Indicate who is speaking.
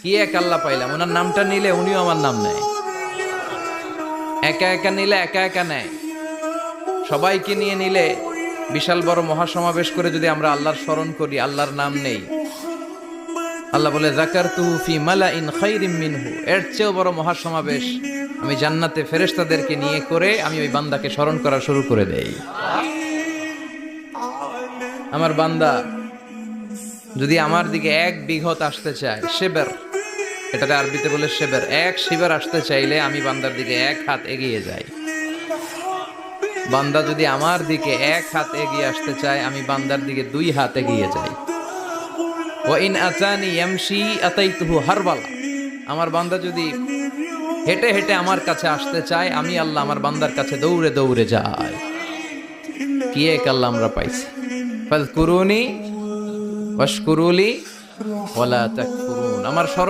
Speaker 1: কি এক আল্লাহ পাইলাম, ওনার নামটা নিলে উনিও আমার নাম নেয়, একা একা নিলে একা একা নেয়, সবাইকে নিয়ে নিলে, বিশাল বড় মহাসমাবেশ করে যদি আমরা আল্লাহর স্মরণ করি, আল্লাহর নাম নেই, আল্লাহ বলে যাকারতুহু ফি মালাইন খায়রিম মিনহু, এর চেয়েও বড় মহাসমাবেশ আমি জান্নাতে ফেরেশতাদেরকে নিয়ে করে আমি ওই বান্দাকে স্মরণ করা শুরু করে দেই। আমার বান্দা যদি আমার দিকে এক বিঘত আসতে চায়, শেবের, এটাতে আরবিতে বলে শেবের, এক শিবের আসতে চাইলে আমি বান্দার দিকে এক হাত এগিয়ে যাই। বান্দা যদি আমার দিকে এক হাত এগিয়ে আসতে চায়, আমি বান্দার দিকে 2 হাত এগিয়ে যাই। ওয়া ইন আতানি ইয়ামশি আতাইতুহু হারবালা, আমার বান্দা যদি হেঁটে হেঁটে আমার কাছে আসতে চায়, আমি আল্লাহ আমার বান্দার কাছে দৌড়ে দৌড়ে যাই। কি এক আল্লাহ আমরা পাইছি। ফাযকুরুনি ওয়াশকুরুলি ওয়ালা তাকফুরুন, আমার